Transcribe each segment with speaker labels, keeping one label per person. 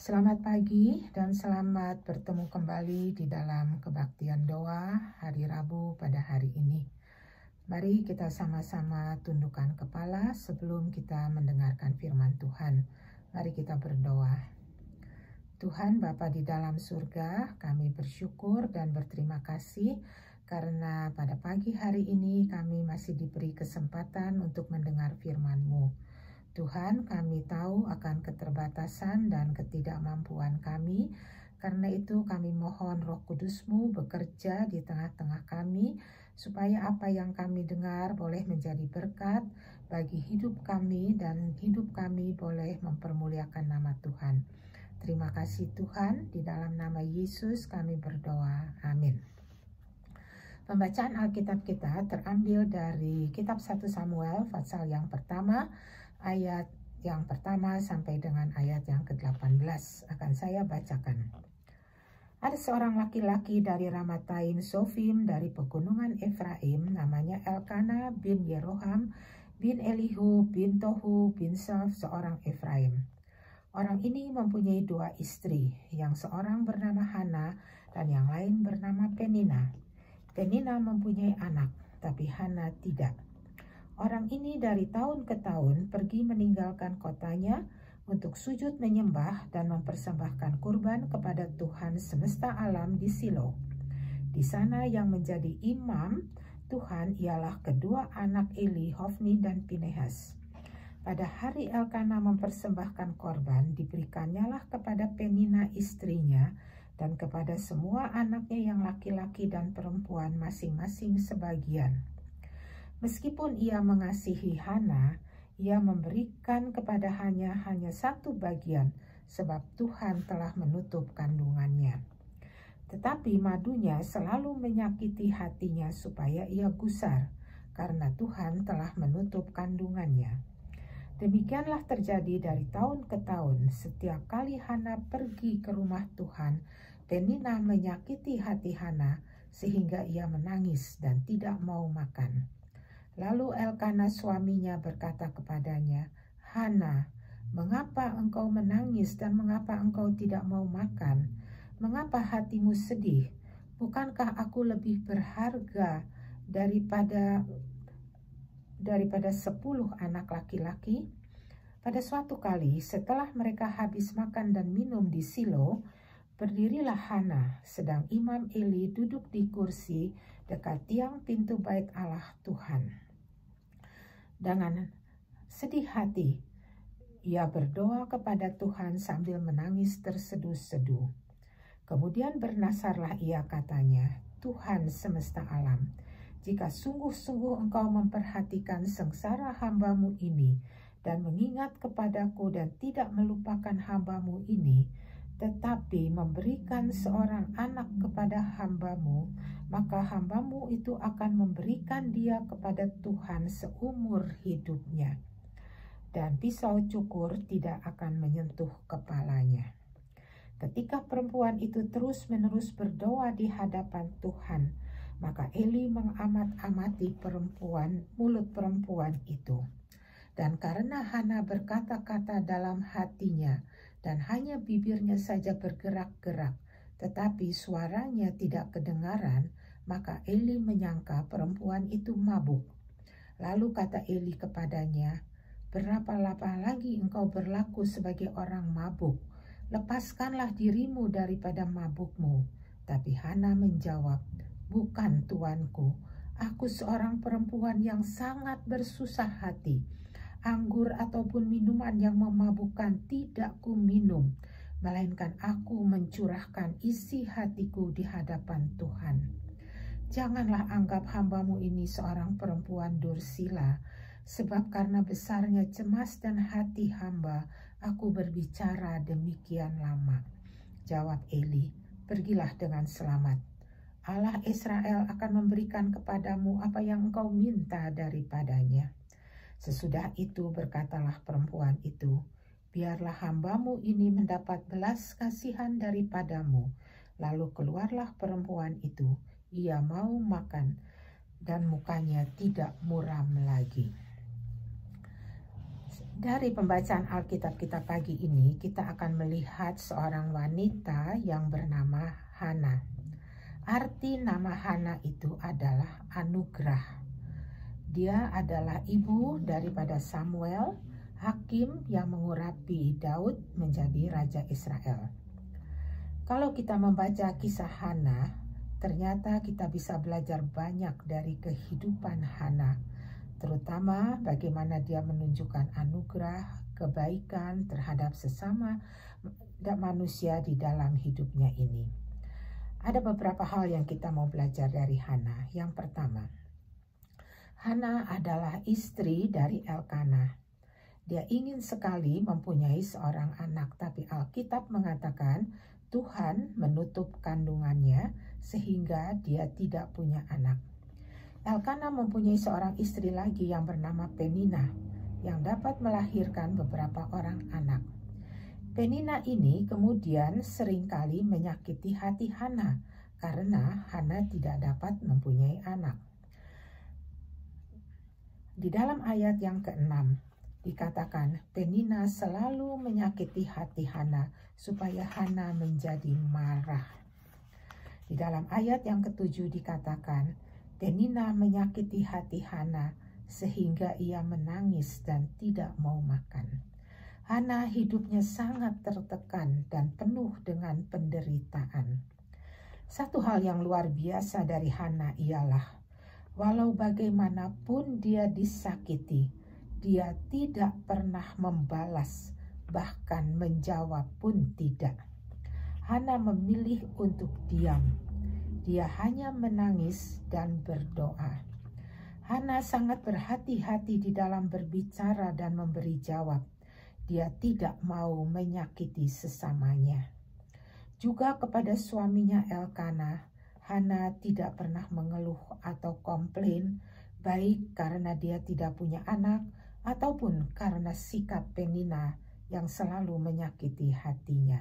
Speaker 1: Selamat pagi dan selamat bertemu kembali di dalam kebaktian doa hari Rabu pada hari ini. Mari kita sama-sama tundukkan kepala sebelum kita mendengarkan firman Tuhan. Mari kita berdoa. Tuhan Bapa di dalam surga, kami bersyukur dan berterima kasih karena pada pagi hari ini kami masih diberi kesempatan untuk mendengar firman-Mu. Tuhan, kami tahu akan keterbatasan dan ketidakmampuan kami. Karena itu kami mohon Roh Kudus-Mu bekerja di tengah-tengah kami, supaya apa yang kami dengar boleh menjadi berkat bagi hidup kami dan hidup kami boleh mempermuliakan nama Tuhan. Terima kasih Tuhan, di dalam nama Yesus kami berdoa. Amin. Pembacaan Alkitab kita terambil dari kitab 1 Samuel pasal yang pertama, ayat yang pertama sampai dengan ayat yang ke-18. Akan saya bacakan. Ada seorang laki-laki dari Ramataim Sofim dari pegunungan Efraim, namanya Elkana bin Yeroham bin Elihu bin Tohu bin Saf, seorang Efraim. Orang ini mempunyai dua istri, yang seorang bernama Hana dan yang lain bernama Penina. Penina mempunyai anak, tapi Hana tidak. Orang ini dari tahun ke tahun pergi meninggalkan kotanya untuk sujud menyembah dan mempersembahkan kurban kepada Tuhan semesta alam di Silo. Di sana yang menjadi imam Tuhan ialah kedua anak Eli, Hofni dan Pinehas. Pada hari Elkana mempersembahkan korban, diberikannyalah kepada Penina istrinya dan kepada semua anaknya yang laki-laki dan perempuan masing-masing sebagian. Meskipun ia mengasihi Hana, ia memberikan kepada hanya satu bagian, sebab Tuhan telah menutup kandungannya. Tetapi madunya selalu menyakiti hatinya supaya ia gusar, karena Tuhan telah menutup kandungannya. Demikianlah terjadi dari tahun ke tahun. Setiap kali Hana pergi ke rumah Tuhan, Penina menyakiti hati Hana sehingga ia menangis dan tidak mau makan. Lalu Elkana suaminya berkata kepadanya, "Hana, mengapa engkau menangis dan mengapa engkau tidak mau makan? Mengapa hatimu sedih? Bukankah aku lebih berharga daripada 10 anak laki-laki?" Pada suatu kali setelah mereka habis makan dan minum di Silo, berdirilah Hana, sedang Imam Eli duduk di kursi dekat tiang pintu bait Allah Tuhan. Dengan sedih hati, ia berdoa kepada Tuhan sambil menangis terseduh-seduh. Kemudian bernasarlah ia, katanya, "Tuhan semesta alam, jika sungguh-sungguh engkau memperhatikan sengsara hamba-Mu ini dan mengingat kepadaku dan tidak melupakan hamba-Mu ini, tetapi memberikan seorang anak kepada hamba-Mu, maka hamba-Mu itu akan memberikan dia kepada Tuhan seumur hidupnya, dan pisau cukur tidak akan menyentuh kepalanya." Ketika perempuan itu terus-menerus berdoa di hadapan Tuhan, maka Eli mengamat-amati mulut perempuan itu. Dan karena Hana berkata-kata dalam hatinya, dan hanya bibirnya saja bergerak-gerak, tetapi suaranya tidak kedengaran, maka Eli menyangka perempuan itu mabuk. Lalu kata Eli kepadanya, "Berapa lama lagi engkau berlaku sebagai orang mabuk? Lepaskanlah dirimu daripada mabukmu." Tapi Hana menjawab, "Bukan, tuanku, aku seorang perempuan yang sangat bersusah hati. Anggur ataupun minuman yang memabukkan tidak ku minum, melainkan aku mencurahkan isi hatiku di hadapan Tuhan. Janganlah anggap hamba-Mu ini seorang perempuan dursila, sebab karena besarnya cemas dan hati hamba, aku berbicara demikian lama." Jawab Eli, "Pergilah dengan selamat. Allah Israel akan memberikan kepadamu apa yang engkau minta daripadanya." Sesudah itu berkatalah perempuan itu, "Biarlah hamba-Mu ini mendapat belas kasihan daripadamu." Lalu keluarlah perempuan itu, ia mau makan, dan mukanya tidak muram lagi. Dari pembacaan Alkitab kita pagi ini, kita akan melihat seorang wanita yang bernama Hana. Arti nama Hana itu adalah anugerah. Dia adalah ibu daripada Samuel, hakim yang mengurapi Daud menjadi raja Israel. Kalau kita membaca kisah Hana, ternyata kita bisa belajar banyak dari kehidupan Hana, terutama bagaimana dia menunjukkan anugerah, kebaikan terhadap sesama manusia di dalam hidupnya ini. Ada beberapa hal yang kita mau belajar dari Hana. Yang pertama, Hana adalah istri dari Elkana. Dia ingin sekali mempunyai seorang anak, tapi Alkitab mengatakan Tuhan menutup kandungannya sehingga dia tidak punya anak. Elkana mempunyai seorang istri lagi yang bernama Penina yang dapat melahirkan beberapa orang anak. Penina ini kemudian seringkali menyakiti hati Hana karena Hana tidak dapat mempunyai anak. Di dalam ayat yang ke-6 dikatakan Penina selalu menyakiti hati Hana supaya Hana menjadi marah. Di dalam ayat yang ke-7 dikatakan Penina menyakiti hati Hana sehingga ia menangis dan tidak mau makan. Hana hidupnya sangat tertekan dan penuh dengan penderitaan. Satu hal yang luar biasa dari Hana ialah walau bagaimanapun dia disakiti, dia tidak pernah membalas, bahkan menjawab pun tidak. Hana memilih untuk diam. Dia hanya menangis dan berdoa. Hana sangat berhati-hati di dalam berbicara dan memberi jawab. Dia tidak mau menyakiti sesamanya. Juga kepada suaminya Elkana, Hana tidak pernah mengeluh atau komplain, baik karena dia tidak punya anak ataupun karena sikap Penina yang selalu menyakiti hatinya.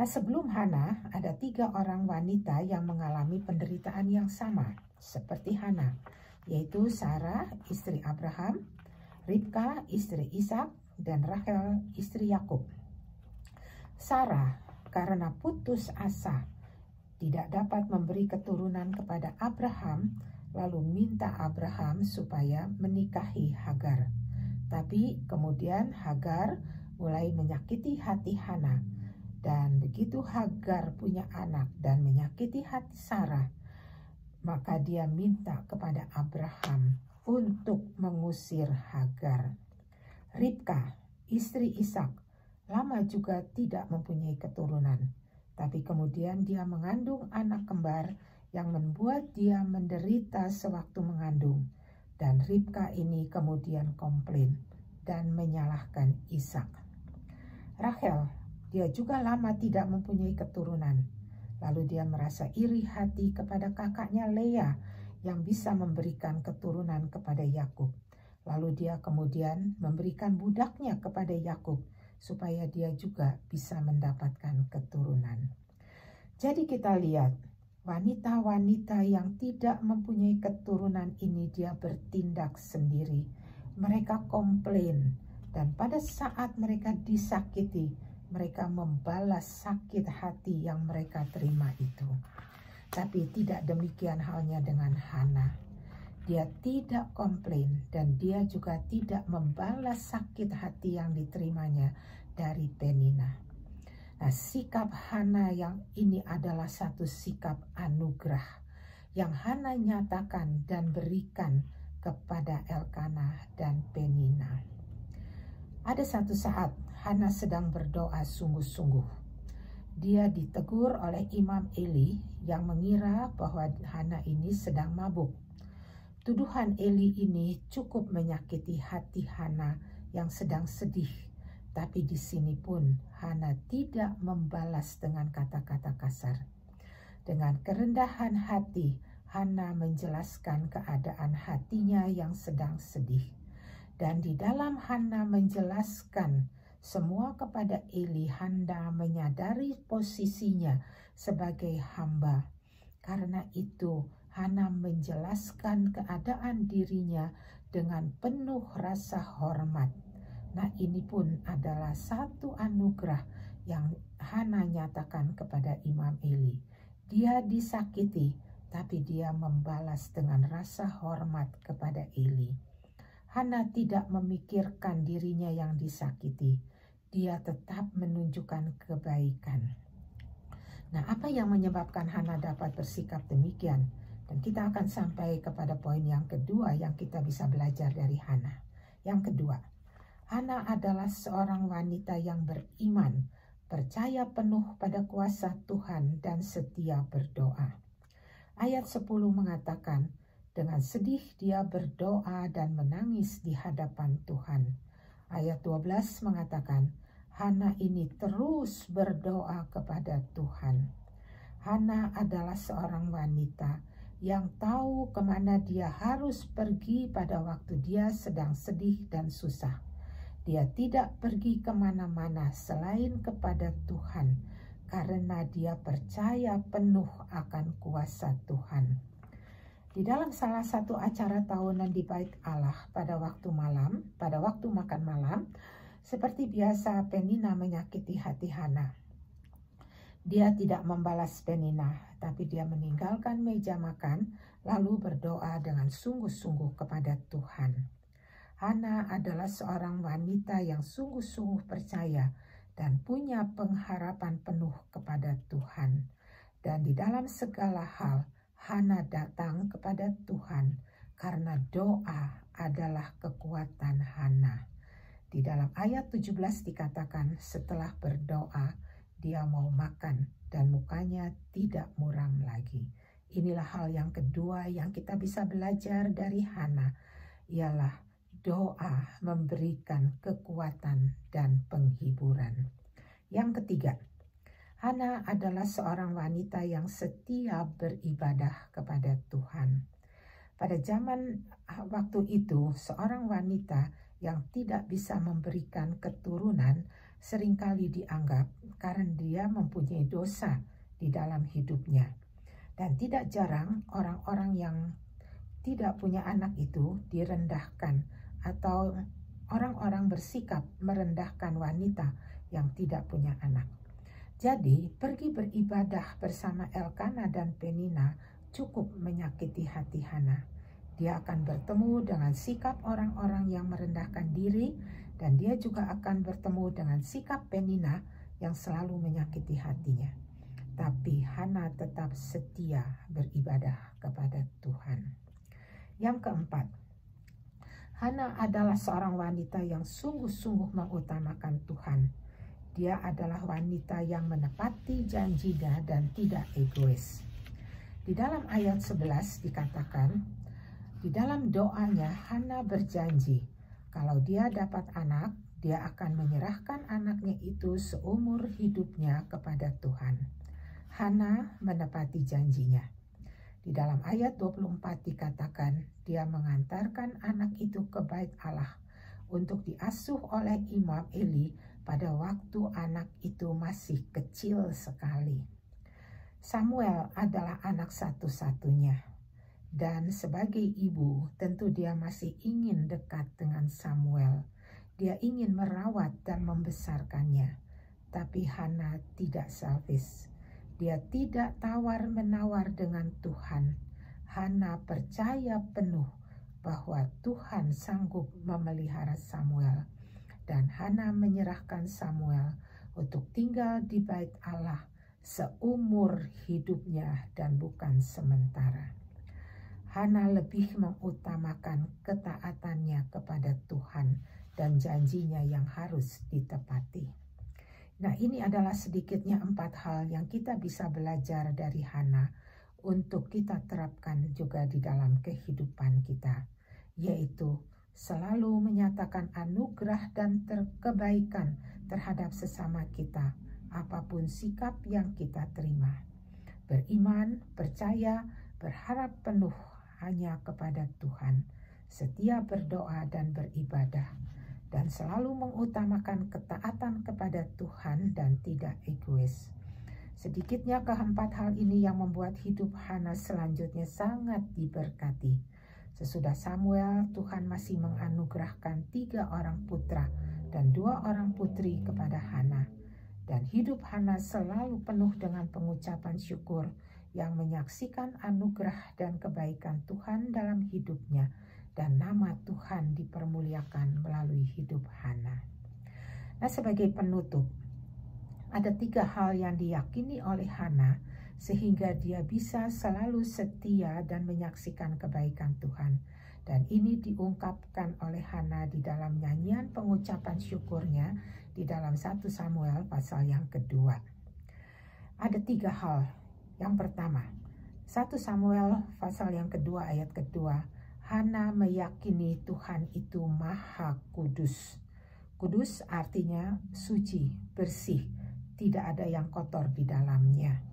Speaker 1: Nah, sebelum Hana, ada 3 orang wanita yang mengalami penderitaan yang sama seperti Hana, yaitu Sarah, istri Abraham, Ribka, istri Ishak, dan Rachel, istri Yakub. Sarah, karena putus asa, tidak dapat memberi keturunan kepada Abraham, lalu minta Abraham supaya menikahi Hagar. Tapi kemudian Hagar mulai menyakiti hati Hana. Dan begitu Hagar punya anak dan menyakiti hati Sarah, maka dia minta kepada Abraham untuk mengusir Hagar. Ribka, istri Ishak, lama juga tidak mempunyai keturunan. Tapi kemudian dia mengandung anak kembar yang membuat dia menderita sewaktu mengandung. Dan Ribka ini kemudian komplain dan menyalahkan Ishak. Rachel, dia juga lama tidak mempunyai keturunan. Lalu dia merasa iri hati kepada kakaknya Leah yang bisa memberikan keturunan kepada Yakub. Lalu dia kemudian memberikan budaknya kepada Yakub supaya dia juga bisa mendapatkan keturunan. Jadi kita lihat wanita-wanita yang tidak mempunyai keturunan ini dia bertindak sendiri. Mereka komplain dan pada saat mereka disakiti, mereka membalas sakit hati yang mereka terima itu. Tapi tidak demikian halnya dengan Hana. Dia tidak komplain dan dia juga tidak membalas sakit hati yang diterimanya dari Penina. Nah, sikap Hana yang ini adalah satu sikap anugerah yang Hana nyatakan dan berikan kepada Elkana dan Penina. Ada satu saat Hana sedang berdoa sungguh-sungguh. Dia ditegur oleh Imam Eli yang mengira bahwa Hana ini sedang mabuk. Tuduhan Eli ini cukup menyakiti hati Hana yang sedang sedih. Tapi di sini pun Hana tidak membalas dengan kata-kata kasar. Dengan kerendahan hati, Hana menjelaskan keadaan hatinya yang sedang sedih. Dan di dalam Hana menjelaskan semua kepada Eli, Hana menyadari posisinya sebagai hamba. Karena itu Hana menjelaskan keadaan dirinya dengan penuh rasa hormat. Nah, ini pun adalah satu anugerah yang Hana nyatakan kepada Imam Eli. Dia disakiti, tapi dia membalas dengan rasa hormat kepada Eli. Hana tidak memikirkan dirinya yang disakiti. Dia tetap menunjukkan kebaikan. Nah, apa yang menyebabkan Hana dapat bersikap demikian? Dan kita akan sampai kepada poin yang kedua yang kita bisa belajar dari Hana. Yang kedua, Hana adalah seorang wanita yang beriman, percaya penuh pada kuasa Tuhan dan setia berdoa. Ayat 10 mengatakan, dengan sedih dia berdoa dan menangis di hadapan Tuhan. Ayat 12 mengatakan, Hana ini terus berdoa kepada Tuhan. Hana adalah seorang wanita yang tahu kemana dia harus pergi pada waktu dia sedang sedih dan susah. Dia tidak pergi kemana-mana selain kepada Tuhan, karena dia percaya penuh akan kuasa Tuhan. Di dalam salah satu acara tahunan di Bait Allah pada waktu makan malam, seperti biasa Penina menyakiti hati Hana. Dia tidak membalas Penina, tapi dia meninggalkan meja makan lalu berdoa dengan sungguh-sungguh kepada Tuhan. Hana adalah seorang wanita yang sungguh-sungguh percaya dan punya pengharapan penuh kepada Tuhan. Dan di dalam segala hal, Hana datang kepada Tuhan karena doa adalah kekuatan Hana. Di dalam ayat 17 dikatakan setelah berdoa, dia mau makan dan mukanya tidak muram lagi. Inilah hal yang kedua yang kita bisa belajar dari Hana, ialah doa memberikan kekuatan dan penghiburan. Yang ketiga, Hana adalah seorang wanita yang setia beribadah kepada Tuhan. Pada zaman waktu itu, seorang wanita yang tidak bisa memberikan keturunan seringkali dianggap karena dia mempunyai dosa di dalam hidupnya. Dan tidak jarang orang-orang yang tidak punya anak itu direndahkan, atau orang-orang bersikap merendahkan wanita yang tidak punya anak. Jadi pergi beribadah bersama Elkana dan Penina cukup menyakiti hati Hana. Dia akan bertemu dengan sikap orang-orang yang merendahkan diri, dan dia juga akan bertemu dengan sikap Penina yang selalu menyakiti hatinya. Tapi Hana tetap setia beribadah kepada Tuhan. Yang keempat, Hana adalah seorang wanita yang sungguh-sungguh mengutamakan Tuhan. Dia adalah wanita yang menepati janjinya dan tidak egois. Di dalam ayat 11 dikatakan, di dalam doanya Hana berjanji, kalau dia dapat anak, dia akan menyerahkan anaknya itu seumur hidupnya kepada Tuhan. Hana menepati janjinya. Di dalam ayat 24 dikatakan, dia mengantarkan anak itu ke Bait Allah untuk diasuh oleh Imam Eli pada waktu anak itu masih kecil sekali. Samuel adalah anak satu-satunya, dan sebagai ibu tentu dia masih ingin dekat dengan Samuel. Dia ingin merawat dan membesarkannya, tapi Hana tidak selfish. Dia tidak tawar-menawar dengan Tuhan. Hana percaya penuh bahwa Tuhan sanggup memelihara Samuel. Dan Hana menyerahkan Samuel untuk tinggal di Bait Allah seumur hidupnya dan bukan sementara. Hana lebih mengutamakan ketaatannya kepada Tuhan dan janjinya yang harus ditepati. Nah, ini adalah sedikitnya 4 hal yang kita bisa belajar dari Hana untuk kita terapkan juga di dalam kehidupan kita, yaitu selalu menyatakan anugerah dan kebaikan terhadap sesama kita, apapun sikap yang kita terima. Beriman, percaya, berharap penuh hanya kepada Tuhan, setia berdoa dan beribadah, dan selalu mengutamakan ketaatan kepada Tuhan dan tidak egois. Sedikitnya keempat hal ini yang membuat hidup Hana selanjutnya sangat diberkati. Sesudah Samuel, Tuhan masih menganugerahkan 3 orang putra dan 2 orang putri kepada Hana. Dan hidup Hana selalu penuh dengan pengucapan syukur yang menyaksikan anugerah dan kebaikan Tuhan dalam hidupnya, dan nama Tuhan dipermuliakan melalui hidup Hana. Nah, sebagai penutup, ada 3 hal yang diyakini oleh Hana sehingga dia bisa selalu setia dan menyaksikan kebaikan Tuhan. Dan ini diungkapkan oleh Hana di dalam nyanyian pengucapan syukurnya di dalam 1 Samuel pasal yang kedua. Ada 3 hal. Yang pertama, 1 Samuel pasal yang kedua ayat kedua, Hana meyakini Tuhan itu maha kudus. Kudus artinya suci, bersih, tidak ada yang kotor di dalamnya.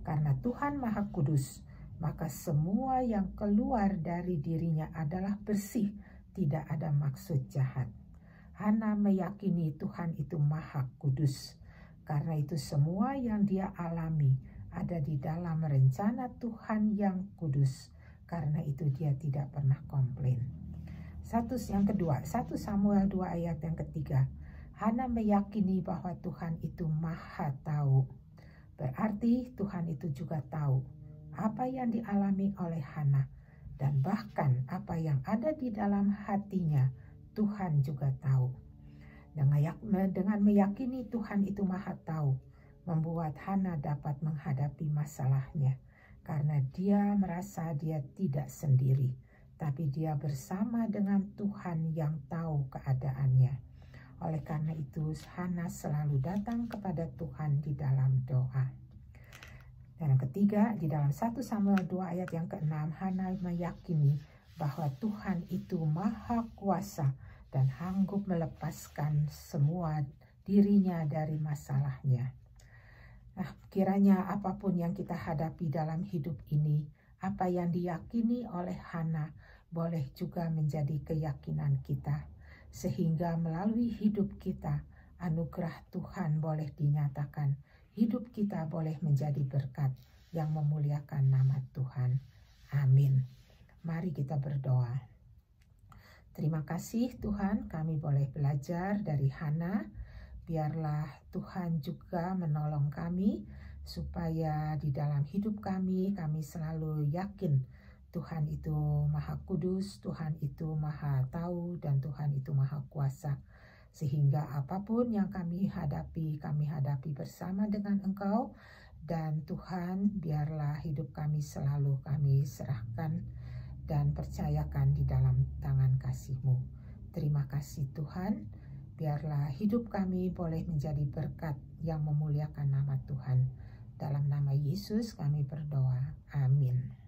Speaker 1: Karena Tuhan maha kudus, maka semua yang keluar dari dirinya adalah bersih, tidak ada maksud jahat. Hana meyakini Tuhan itu maha kudus. Karena itu semua yang dia alami ada di dalam rencana Tuhan yang kudus. Karena itu dia tidak pernah komplain. Yang kedua, 1 Samuel 2 ayat yang ketiga, Hana meyakini bahwa Tuhan itu maha tahu. Berarti Tuhan itu juga tahu apa yang dialami oleh Hana, dan bahkan apa yang ada di dalam hatinya Tuhan juga tahu. Dengan meyakini Tuhan itu maha tahu, membuat Hana dapat menghadapi masalahnya, karena dia merasa dia tidak sendiri, tapi dia bersama dengan Tuhan yang tahu keadaannya. Oleh karena itu, Hana selalu datang kepada Tuhan di dalam doa. Dan yang ketiga, di dalam 1 Samuel 2 ayat yang ke-6, Hana meyakini bahwa Tuhan itu maha kuasa dan sanggup melepaskan semua dirinya dari masalahnya. Nah, kiranya apapun yang kita hadapi dalam hidup ini, apa yang diyakini oleh Hana boleh juga menjadi keyakinan kita. Sehingga melalui hidup kita, anugerah Tuhan boleh dinyatakan. Hidup kita boleh menjadi berkat yang memuliakan nama Tuhan. Amin. Mari kita berdoa. Terima kasih Tuhan, kami boleh belajar dari Hana. Biarlah Tuhan juga menolong kami, supaya di dalam hidup kami selalu yakin Tuhan itu maha kudus, Tuhan itu maha tahu, dan Tuhan itu maha kuasa. Sehingga apapun yang kami hadapi bersama dengan Engkau. Dan Tuhan, biarlah hidup kami selalu kami serahkan dan percayakan di dalam tangan kasih-Mu. Terima kasih Tuhan, biarlah hidup kami boleh menjadi berkat yang memuliakan nama Tuhan. Dalam nama Yesus kami berdoa. Amin.